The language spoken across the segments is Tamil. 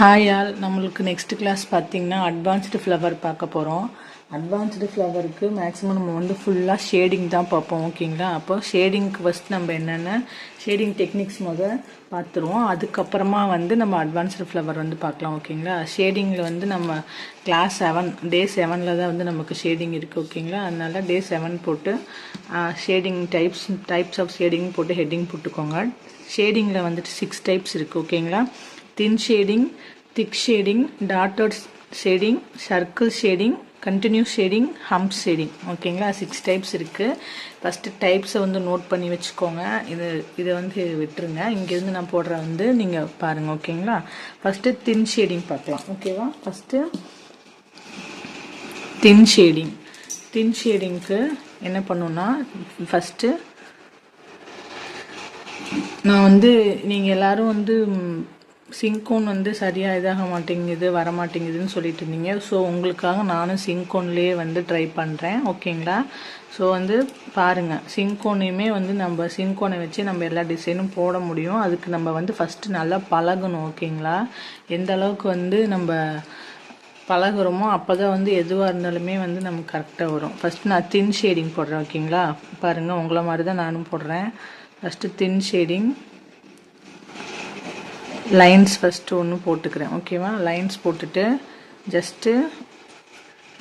ஹாய் ஆல், நம்மளுக்கு நெக்ஸ்ட் கிளாஸ் பார்த்தீங்கன்னா அட்வான்ஸ்டு ஃப்ளவர் பார்க்க போகிறோம். அட்வான்ஸ்டு ஃப்ளவருக்கு மேக்ஸிமம் நம்ம வந்து ஃபுல்லாக ஷேடிங் தான் பார்ப்போம். ஓகேங்களா? அப்போ ஷேடிங்க்கு ஃபஸ்ட் நம்ம என்னென்ன ஷேடிங் டெக்னிக்ஸ் பார்த்துருவோம். அதுக்கப்புறமா வந்து நம்ம அட்வான்ஸ்டு ஃப்ளவர் வந்து பார்க்கலாம். ஓகேங்களா? ஷேடிங்கில் வந்து நம்ம கிளாஸ் 7 டே 7 தான் வந்து நமக்கு ஷேடிங் இருக்குது. ஓகேங்களா? அதனால டே 7 போட்டு ஷேடிங் டைப்ஸ் ஆஃப் ஷேடிங் போட்டு ஹெட்டிங் போட்டுக்கோங்க. ஷேடிங்கில் வந்துட்டு 6 டைப்ஸ் இருக்குது. ஓகேங்களா? thin shading, thick shading, dotted shading, circle shading, continuous shading, hump shading. ஓகேங்களா? 6 டைப்ஸ் இருக்குது. ஃபஸ்ட்டு டைப்ஸை வந்து நோட் பண்ணி வச்சுக்கோங்க. இதை வந்து விட்டுருங்க. இங்கேருந்து நான் போடுற வந்து நீங்கள் பாருங்கள். ஓகேங்களா? ஃபஸ்ட்டு தின் ஷேடிங் பார்க்கலாம். ஓகேவா? ஃபஸ்ட்டு தின் ஷேடிங்க்கு என்ன பண்ணுன்னா, ஃபஸ்ட்டு நான் வந்து நீங்கள் எல்லோரும் வந்து சிங்கோன் வந்து சரியாக இதாக மாட்டேங்குது வர மாட்டேங்குதுன்னு சொல்லிட்டு இருந்தீங்க. ஸோ உங்களுக்காக நானும் சிங்கோன்லேயே வந்து ட்ரை பண்ணுறேன். ஓகேங்களா? ஸோ வந்து பாருங்கள், சிங்கோனையுமே வந்து நம்ம சிங்கோனை வச்சு நம்ம எல்லா டிசைனும் போட முடியும். அதுக்கு நம்ம வந்து ஃபஸ்ட்டு நல்லா பழகணும். ஓகேங்களா? எந்த அளவுக்கு வந்து நம்ம பழகுறோமோ அப்போ தான் வந்து எதுவாக இருந்தாலுமே வந்து நமக்கு கரெக்டாக வரும். ஃபஸ்ட்டு நான் தின் ஷேடிங் போடுறேன். ஓகேங்களா? பாருங்கள், உங்களை மாதிரி தான் நானும் போடுறேன். ஃபஸ்ட்டு தின் ஷேடிங் லைன்ஸ் ஃபஸ்ட்டு ஒன்று போட்டுக்கிறேன். ஓகேவா? லைன்ஸ் போட்டுட்டு ஜஸ்ட்டு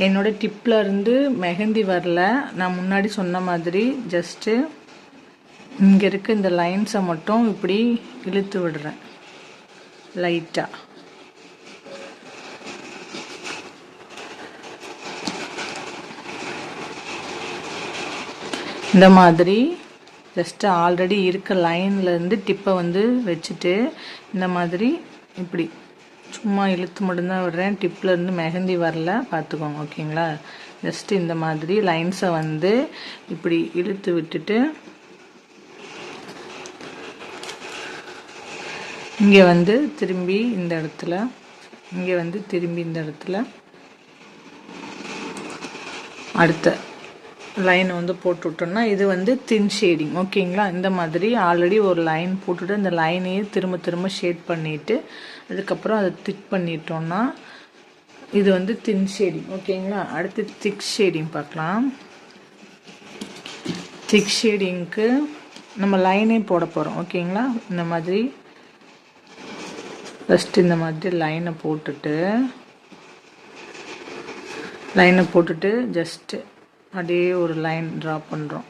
என்னோடய டிப்பில் இருந்து மெஹந்தி வரல, நான் முன்னாடி சொன்ன மாதிரி ஜஸ்ட்டு இங்கே இருக்க இந்த லைன்ஸை மட்டும் இப்படி இழுத்து விடுறேன் லைட்டாக. இந்த மாதிரி ஜஸ்ட்டு ஆல்ரெடி இருக்க லைன்லேருந்து டிப்பை வந்து வச்சுட்டு இந்த மாதிரி இப்படி சும்மா இழுத்து மட்டும்தான் விடுறேன். டிப்லேருந்து மெஹந்தி வரல, பார்த்துக்கோங்க. ஓகேங்களா? ஜஸ்ட்டு இந்த மாதிரி லைன்ஸை வந்து இப்படி இழுத்து விட்டுட்டு இங்கே வந்து திரும்பி இந்த இடத்துல அடுத்த லைன் வந்து போட்டு விட்டோம்னா இது வந்து தின் ஷேடிங். ஓகேங்களா? இந்த மாதிரி ஆல்ரெடி ஒரு லைன் போட்டுட்டு இந்த லைனையே திரும்ப ஷேட் பண்ணிவிட்டு அதுக்கப்புறம் அதை திக் பண்ணிட்டோம்னா இது வந்து தின் ஷேடிங். ஓகேங்களா? அடுத்து திக் ஷேடிங் பார்க்கலாம். திக் ஷேடிங்க்கு நம்ம லைனே போட போகிறோம். ஓகேங்களா? இந்த மாதிரி ஃபஸ்ட்டு இந்த மாதிரி லைனை போட்டுட்டு ஜஸ்ட்டு அப்படியே ஒரு லைன் ட்ரா பண்ணுறோம்.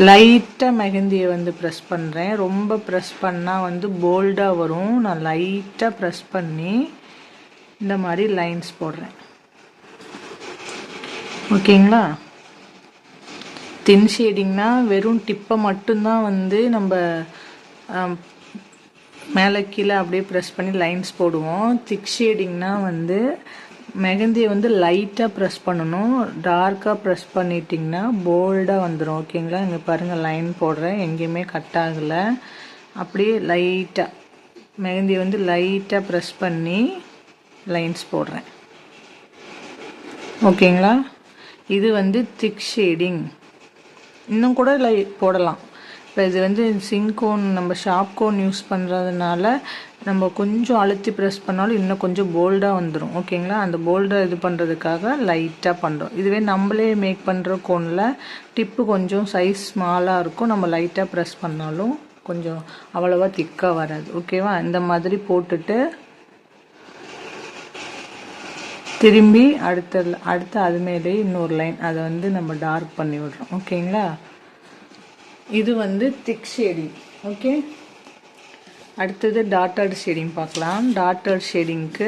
லைட்டாக மெஹந்தியை வந்து ப்ரெஸ் பண்ணுறேன். ரொம்ப ப்ரெஸ் பண்ணால் வந்து போல்டாக வரும். நான் லைட்டாக ப்ரெஸ் பண்ணி இந்த மாதிரி லைன்ஸ் போடுறேன். ஓகேங்களா? தின் ஷேடிங்னா வெறும் டிப்பை மட்டும்தான் வந்து நம்ம மேலே கீழே அப்படியே ப்ரெஸ் பண்ணி லைன்ஸ் போடுவோம். திக் ஷேடிங்னா வந்து மெஹந்தியை வந்து லைட்டாக ப்ரெஸ் பண்ணணும். டார்க்காக ப்ரெஸ் பண்ணிட்டிங்கன்னா போல்டாக வந்துடும். ஓகேங்களா? இங்கே பாருங்கள், லைன் போடுறேன், எங்கேயுமே கட் ஆகலை. அப்படியே லைட்டாக மெஹந்தியை வந்து லைட்டாக ப்ரெஸ் பண்ணி லைன்ஸ் போடுறேன். ஓகேங்களா? இது வந்து திக் ஷேடிங். இன்னும் கூட போடலாம். இப்போ இது வந்து சிங்கோன் நம்ம ஷார்ப் கோன் யூஸ் பண்ணுறதுனால நம்ம கொஞ்சம் அழுத்தி ப்ரெஸ் பண்ணாலும் இன்னும் கொஞ்சம் போல்டாக வந்துடும். ஓகேங்களா? அந்த போல்டாக இது பண்ணுறதுக்காக லைட்டாக பண்ணுறோம். இதுவே நம்மளே மேக் பண்ணுற கோனில் டிப்பு கொஞ்சம் சைஸ் ஸ்மாலாக இருக்கும். நம்ம லைட்டாக ப்ரெஸ் பண்ணாலும் கொஞ்சம் அவ்வளோவா திக்காக வராது. ஓகேவா? இந்த மாதிரி போட்டுட்டு திரும்பி அடுத்த அது மேலே இன்னொரு லைன் அதை வந்து நம்ம டார்க் பண்ணி விடுறோம். ஓகேங்களா? இது வந்து திக் ஷேடிங். ஓகே, அடுத்தது டாட்டட் ஷேடிங் பார்க்கலாம். டாட்டட் ஷேடிங்க்கு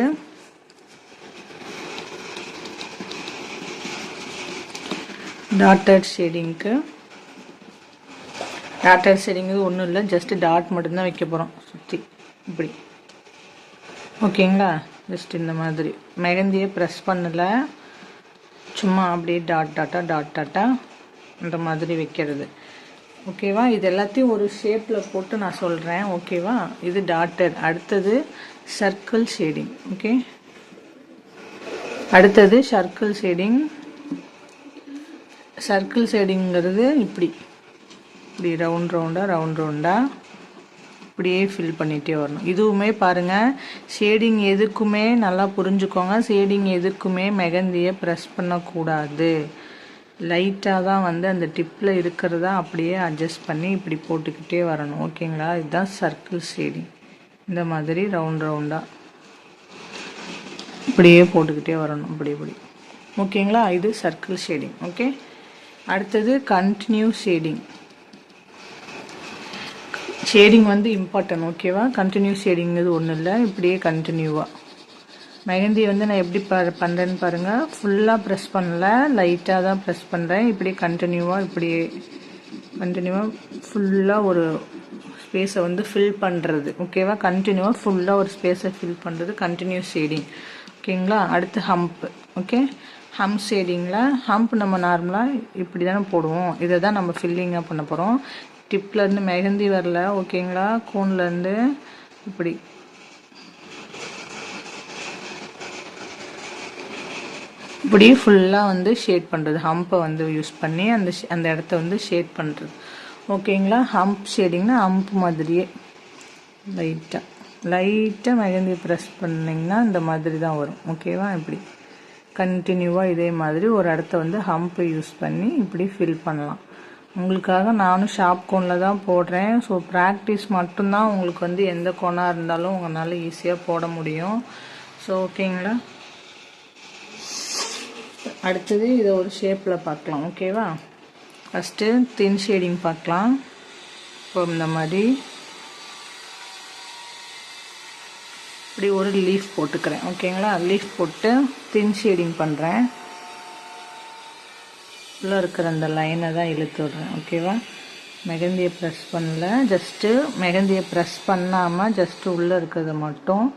ஒன்றும் இல்லை, ஜஸ்ட் டாட் மட்டும்தான் வைக்க போகிறோம் சுற்றி இப்படி. ஓகேங்களா? ஜஸ்ட் இந்த மாதிரி மெஹந்தியை ப்ரெஸ் பண்ணலை, சும்மா அப்படியே டாட்டாக இந்த மாதிரி வைக்கிறது. ஓகேவா? இது எல்லாத்தையும் ஒரு ஷேப்பில் போட்டு நான் சொல்கிறேன். ஓகேவா? இது டாட்டட். அடுத்தது சர்க்கிள் ஷேடிங். ஓகே, அடுத்தது சர்க்கிள் ஷேடிங்கிறது இப்படி ரவுண்டாக இப்படியே ஃபில் பண்ணிகிட்டே வரணும். இதுவுமே பாருங்கள், ஷேடிங் எதுக்குமே நல்லா புரிஞ்சுக்கோங்க, ஷேடிங் எதுக்குமே மெகந்தியை ப்ரெஸ் பண்ணக்கூடாது. லைட்டாக தான் வந்து அந்த டிப்பில் இருக்கிறத அப்படியே அட்ஜஸ்ட் பண்ணி இப்படி போட்டுக்கிட்டே வரணும். ஓகேங்களா? இதுதான் சர்க்கிள் ஷேடிங். இந்த மாதிரி ரவுண்டாக இப்படியே போட்டுக்கிட்டே வரணும், இப்படி. ஓகேங்களா? இது சர்க்கிள் ஷேடிங். ஓகே, அடுத்தது கண்டினியூ ஷேடிங். ஷேடிங் வந்து இம்பார்ட்டன்ட். ஓகேவா? கண்டினியூ ஷேடிங்கிறது ஒன்றும் இல்லை, இப்படியே கண்டினியூவாக மெஹந்தி வந்து நான் எப்படி பண்ணுறேன்னு பாருங்கள். ஃபுல்லாக ப்ரெஸ் பண்ணல, லைட்டாக தான் ப்ரெஸ் பண்ணுறேன். இப்படி கண்டினியூவாக ஃபுல்லாக ஒரு ஸ்பேஸை வந்து ஃபில் பண்ணுறது. ஓகேவா? கண்டினியூவாக ஃபுல்லாக ஒரு ஸ்பேஸை ஃபில் பண்ணுறது கண்டினியூ ஷேடிங். ஓகேங்களா? அடுத்து ஹம்ப். ஓகே, ஹம்ப் ஷேடிங்கில் ஹம்ப் நம்ம நார்மலாக இப்படி தானே போடுவோம், இதை தான் நம்ம ஃபில்லிங்காக பண்ண போகிறோம். டிப்லேருந்து மெஹந்தி வரல. ஓகேங்களா? கோன்லேருந்து இப்படி ஃபுல்லாக வந்து ஷேட் பண்ணுறது. ஹம்பை வந்து யூஸ் பண்ணி அந்த இடத்த வந்து ஷேட் பண்ணுறது. ஓகேங்களா? ஹம்ப் ஷேடிங்னா ஹம்ப் மாதிரியே லைட்டாக மெஹந்தி ப்ரெஸ் பண்ணிங்கன்னா இந்த மாதிரி தான் வரும். ஓகேவா? இப்படி கண்டினியூவாக இதே மாதிரி ஒரு இடத்த வந்து ஹம்பை யூஸ் பண்ணி இப்படி ஃபில் பண்ணலாம். உங்களுக்காக நானும் ஷார்ப் கோனில் தான் போடுறேன். ஸோ ப்ராக்டிஸ் மட்டும்தான் உங்களுக்கு வந்து எந்த கோனாக இருந்தாலும் உங்களால் ஈஸியாக போட முடியும். ஸோ ஓகேங்களா? அடுத்தது இதை ஒரு ஷேப்பில் பார்க்கலாம். ஓகேவா? ஃபஸ்ட்டு தின் ஷேடிங் பார்க்கலாம். இப்போ இந்த மாதிரி இப்படி ஒரு லீஃப் போட்டுக்கிறேன். ஓகேங்களா? லீஃப் போட்டு தின் ஷேடிங் பண்ணுறேன். உள்ளே இருக்கிற அந்த லைனை தான் இழுத்து விடுறேன். ஓகேவா? மெஹந்தியை ப்ரெஸ் பண்ணல, ஜஸ்ட்டு மெஹந்தியை ப்ரெஸ் பண்ணாமல் ஜஸ்ட்டு உள்ளே இருக்கிறத மட்டும்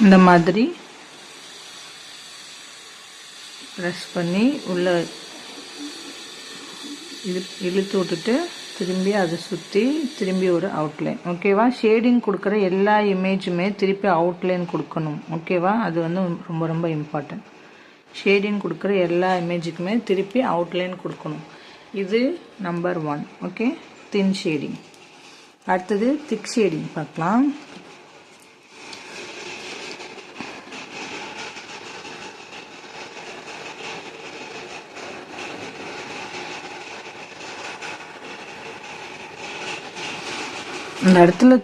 இந்த மாதிரி ப்ரெஸ் பண்ணி உள்ள இழுத்து விட்டுட்டு திரும்பி அதை சுற்றி திரும்பி ஒரு அவுட்லைன். ஓகேவா? ஷேடிங் கொடுக்குற எல்லா இமேஜுமே திருப்பி அவுட்லைன் கொடுக்கணும். ஓகேவா? அது வந்து ரொம்ப ரொம்ப இம்பார்ட்டன்ட். ஷேடிங் கொடுக்குற எல்லா இமேஜுக்குமே திருப்பி அவுட்லைன் கொடுக்கணும். இது நம்பர் 1. ஓகே, தின் ஷேடிங். அடுத்தது திக் ஷேடிங் பார்க்கலாம். இந்த இடத்துல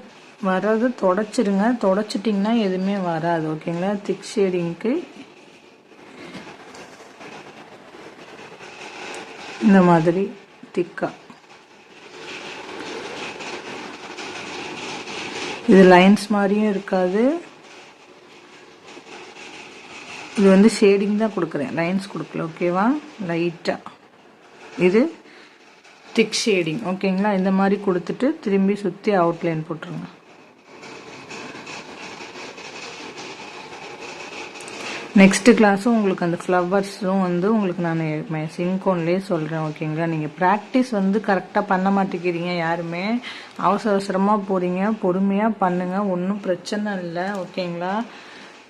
வர்றது தொடச்சிருங்க, தொடச்சிட்டிங்கன்னா எதுவுமே வராது. ஓகேங்களா? திக் ஷேடிங்க்கு இந்த மாதிரி திக்காக இது லைன்ஸ் மாதிரியும் இருக்காது. இது வந்து ஷேடிங் தான் கொடுக்குறேன், லைன்ஸ் கொடுக்கல. ஓகேவா? லைட்டாக இது திக் ஷேடிங். ஓகேங்களா? இந்த மாதிரி கொடுத்துட்டு திரும்பி சுற்றி அவுட்லைன் போட்டுருங்க. நெக்ஸ்ட்டு கிளாஸும் உங்களுக்கு அந்த ஃப்ளவர்ஸும் வந்து உங்களுக்கு நான் சிங்கோன்லேயே சொல்கிறேன். ஓகேங்களா? நீங்கள் ப்ராக்டிஸ் வந்து கரெக்டாக பண்ண மாட்டேங்கிறீங்க யாருமே, அவசரமாக போகிறீங்க. பொறுமையாக பண்ணுங்கள், ஒன்றும் பிரச்சனை இல்லை. ஓகேங்களா?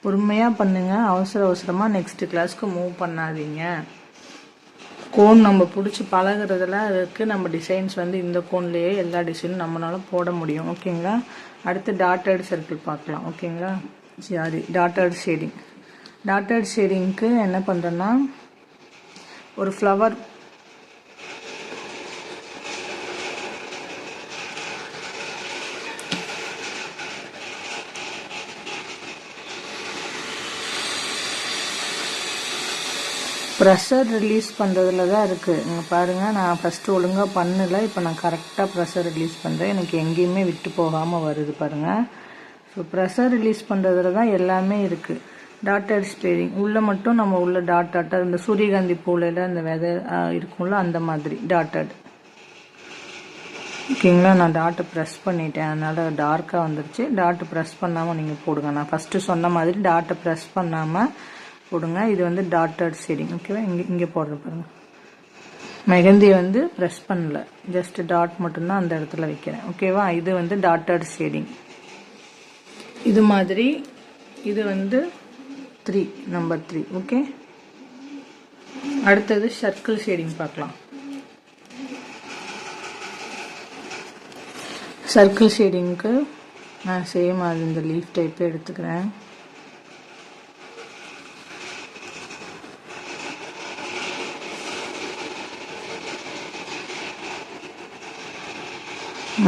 பொறுமையாக பண்ணுங்கள், அவசரமாக நெக்ஸ்ட்டு கிளாஸ்க்கு மூவ் பண்ணாதீங்க. கோன் நம்ம பிடிச்சி பழகிறதுல அதுக்கு நம்ம டிசைன்ஸ் வந்து இந்த கோன்லேயே எல்லா டிசைனும் நம்மளால போட முடியும். ஓகேங்களா? அடுத்து டாட்டட் சர்க்கிள் பார்க்கலாம். ஓகேங்களா? சரி, டாட்டட் ஷேடிங். டாட்டட் ஷேடிங்க்கு என்ன பண்ணுறேன்னா, ஒரு ஃப்ளவர் ப்ரெஷர் ரிலீஸ் பண்ணுறதுல தான் இருக்குது. இங்கே பாருங்கள், நான் ஃபஸ்ட்டு ஒழுங்காக பண்ணலை, இப்போ நான் கரெக்டாக ப்ரெஷர் ரிலீஸ் பண்ணுறேன். எனக்கு எங்கேயுமே விட்டு போகாமல் வருது பாருங்கள். ஸோ ப்ரெஷர் ரிலீஸ் பண்ணுறதுல தான் எல்லாமே இருக்குது. டாட்டட் ஷேடிங் உள்ளே மட்டும் நம்ம உள்ள டாட்டாக இந்த சூரியகாந்தி பூவில் அந்த விதை இருக்கும்ல, அந்த மாதிரி டாட்டட். ஓகேங்களா? நான் டாட்டை ப்ரெஸ் பண்ணிட்டேன், அதனால் டார்க்காக வந்துருச்சு. டாட்டு ப்ரெஸ் பண்ணாமல் நீங்கள் போடுங்க. நான் ஃபஸ்ட்டு சொன்ன மாதிரி டாட்டை ப்ரெஸ் பண்ணாமல் போடுங்க. இது வந்து டாட்டட் ஷேடிங். ஓகேவா? இங்கே போடுற பாருங்க, மெஹந்தி வந்து ப்ரெஸ் பண்ணல, ஜஸ்ட் டாட் மட்டும்தான் அந்த இடத்துல வைக்கிறேன். ஓகேவா? இது வந்து டாட்டட் ஷேடிங். இது மாதிரி இது வந்து 3, நம்பர் 3. ஓகே, அடுத்தது சர்க்கிள் ஷேடிங் பார்க்கலாம். சர்க்கிள் ஷேடிங்க்கு நான் சேம் அது இந்த லீஃப் டைப்பே எடுத்துக்கிறேன்.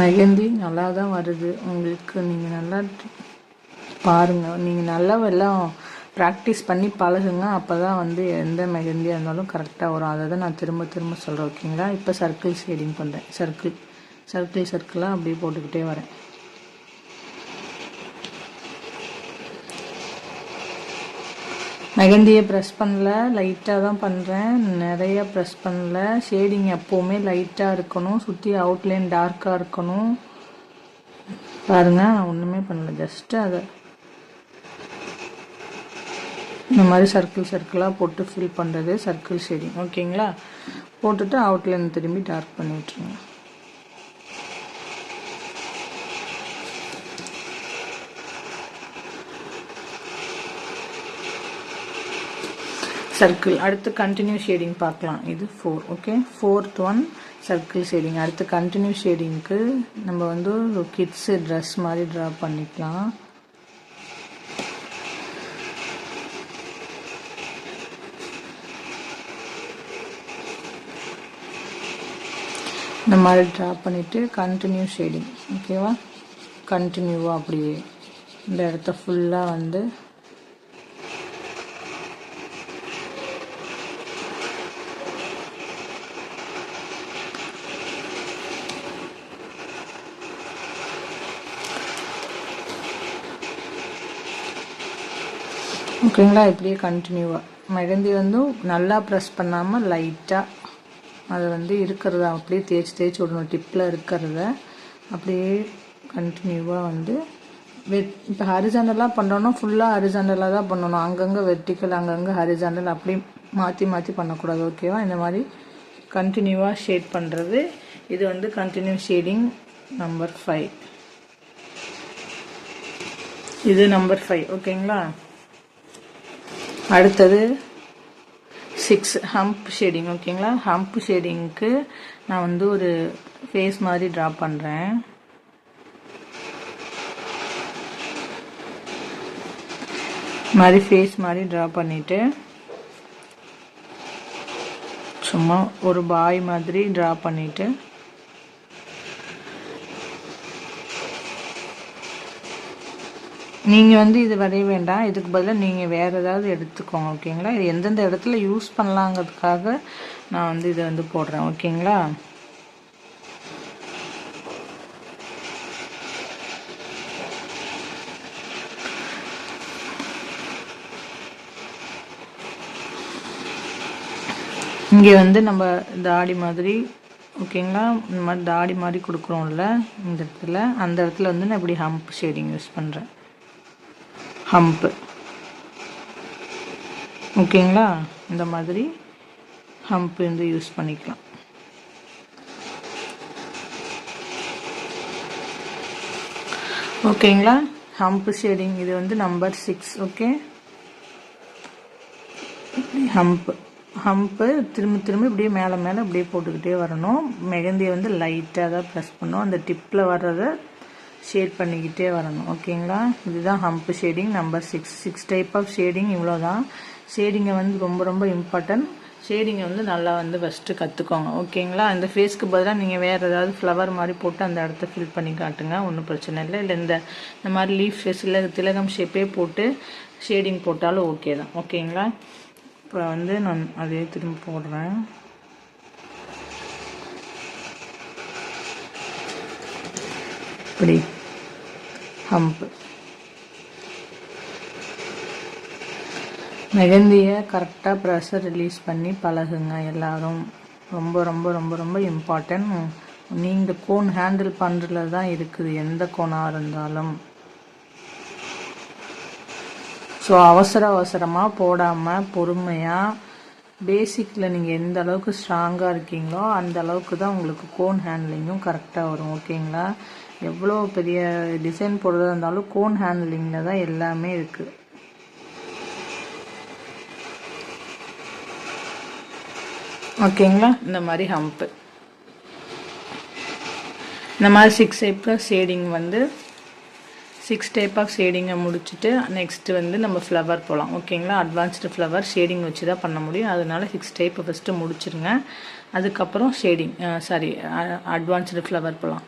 மெஹந்தி நல்லா தான் வருது உங்களுக்கு. நீங்கள் நல்லா பாருங்கள், நீங்கள் நல்லா எல்லாம் ப்ராக்டிஸ் பண்ணி பழகுங்க. அப்போ தான் வந்து எந்த மெஹந்தியாக இருந்தாலும் கரெக்டாக வரும். அதை தான் நான் திரும்ப திரும்ப சொல்கிறேன். ஓகேங்களா? இப்போ சர்க்கிள் ஷேடிங் பண்ணுறேன். சர்க்கிளாக அப்படியே போட்டுக்கிட்டே வரேன். மெஹந்தியை ப்ரெஸ் பண்ணல, லைட்டாக தான் பண்ணுறேன், நிறைய ப்ரெஸ் பண்ணல. ஷேடிங் எப்போவுமே லைட்டாக இருக்கணும், சுற்றி அவுட்லைன் டார்க்காக இருக்கணும். பாருங்கள், நான் ஒன்றுமே பண்ணல, ஜஸ்ட்டு அதை இந்த மாதிரி சர்க்கிளாக போட்டு ஃபில் பண்ணுறது சர்க்கிள் ஷேடிங். ஓகேங்களா? போட்டுட்டு அவுட்லைன் திரும்பி டார்க் பண்ணி விட்ருங்க. சர்க்கிள். அடுத்து கண்டினியூ ஷேடிங் பார்க்கலாம். இது 4. Okay, 4th one circle shading. அடுத்து கண்டினியூ ஷேடிங்க்கு நம்ம வந்து கிட்ஸு ட்ரெஸ் மாதிரி ட்ரா பண்ணிக்கலாம். இந்த மாதிரி ட்ரா பண்ணிவிட்டு கண்டினியூ ஷேடிங். ஓகேவா? கண்டினியூவாக அப்படியே இந்த இடத்த ஃபுல்லாக வந்து ஓகேங்களா? இப்படியே கண்டினியூவாக மெஹந்தி வந்து நல்லா ப்ரெஸ் பண்ணாமல் லைட்டாக அதை வந்து இருக்கிறத அப்படியே தேய்ச்சி விடணும். டிப்பில் இருக்கிறத அப்படியே கண்டினியூவாக வந்து இப்போ ஹரிசாண்டலாக பண்ணோன்னா ஃபுல்லாக ஹரிசாண்டலாக தான் பண்ணணும். அங்கங்கே வெர்டிக்கல், அங்கங்கே ஹரிசாண்டல், அப்படி மாற்றி பண்ணக்கூடாது. ஓகேவா? இந்த மாதிரி கண்டினியூவாக ஷேட் பண்ணுறது. இது வந்து கண்டினியூ ஷேடிங் நம்பர் 5. இது நம்பர் 5. ஓகேங்களா? அடுத்தது 6 ஹம்ப் ஷேடிங். ஓகேங்களா? ஹம்ப் ஷேடிங்க்கு நான் வந்து ஒரு ஃபேஸ் மாதிரி ட்ரா பண்ணுறேன். மாதிரி ஃபேஸ் மாதிரி ட்ரா பண்ணிவிட்டு சும்மா ஒரு பாய் மாதிரி ட்ரா பண்ணிவிட்டு நீங்கள் வந்து இது வரைய வேண்டாம், இதுக்கு பதிலாக நீங்கள் வேறு ஏதாவது எடுத்துக்கோங்க. ஓகேங்களா? இது எந்தெந்த இடத்துல யூஸ் பண்ணலாங்கிறதுக்காக நான் வந்து இதை வந்து போடுறேன். ஓகேங்களா? இங்கே வந்து நம்ம தாடி மாதிரி, ஓகேங்களா, இந்த மாதிரி தாடி மாதிரி கொடுக்குறோம்ல இந்த இடத்துல, அந்த இடத்துல வந்து நான் இப்படி ஹம்ப் ஷேடிங் யூஸ் பண்ணுறேன். ஹம்ப்பு. ஓகேங்களா? இந்த மாதிரி ஹம்ப் வந்து யூஸ் பண்ணிக்கலாம். ஓகேங்களா? ஹம்ப் ஷேடிங் இது வந்து நம்பர் 6. ஓகே, ஹம்ப்பு திரும்ப இப்படியே மேலே இப்படியே போட்டுக்கிட்டே வரணும். மெஹந்தியை வந்து லைட்டாக தான் ப்ரெஸ் பண்ணணும். அந்த டிப்பில் வர்றதை ஷேட் பண்ணிக்கிட்டே வரணும். ஓகேங்களா? இதுதான் hump shading number 6. 6 type of shading. இவ்வளோ தான். ஷேடிங்கை வந்து ரொம்ப இம்பார்ட்டன்ட். ஷேடிங்கை வந்து நல்லா வந்து ஃபஸ்ட்டு கற்றுக்கோங்க. ஓகேங்களா? இந்த ஃபேஸ்க்கு பதிலாக நீங்கள் வேறு ஏதாவது ஃப்ளவர் மாதிரி போட்டு அந்த இடத்த ஃபில் பண்ணி காட்டுங்க, ஒன்றும் பிரச்சனை இல்லை. இல்லை இந்த மாதிரி லீஃப் ஃபேஸ் இல்லை திலகம் ஷேப்பே போட்டு ஷேடிங் போட்டாலும் ஓகே தான். ஓகேங்களா? இப்போ வந்து நான் அதே திரும்ப போடுறேன். இப்படி ஹம்ப். மெஹந்தியை கரெக்டாக ப்ரெஷர் ரிலீஸ் பண்ணி பழகுங்க எல்லாரும். ரொம்ப இம்பார்ட்டன்ட். நீங்கள் கோன் ஹேண்டில் பண்ணுறதுல தான் இருக்குது, எந்த கோனாக இருந்தாலும். ஸோ அவசரமாக போடாமல் பொறுமையாக பேசிக்கில் நீங்கள் எந்த அளவுக்கு ஸ்ட்ராங்காக இருக்கீங்களோ அந்த அளவுக்கு தான் உங்களுக்கு கோன் ஹேண்ட்லிங்கும் கரெக்டாக வரும். ஓகேங்களா? எவ்வளோ பெரிய டிசைன் போடுறதா இருந்தாலும் கோன் ஹேண்ட்லிங்கில் தான் எல்லாமே இருக்குது. ஓகேங்களா. இந்த மாதிரி ஹம்ப்பு, இந்த மாதிரி 6 டைப் ஆஃப் ஷேடிங் வந்து 6 டைப் ஆஃப் ஷேடிங்கை முடிச்சுட்டு நெக்ஸ்ட்டு வந்து நம்ம ஃப்ளவர் போகலாம். ஓகேங்களா. அட்வான்ஸ்டு ஃப்ளவர் ஷேடிங் வச்சு தான் பண்ண முடியும். அதனால 6 டைப்பை ஃபஸ்ட்டு முடிச்சிருங்க. அதுக்கப்புறம் ஷேடிங் அட்வான்ஸ்டு ஃப்ளவர் போகலாம்.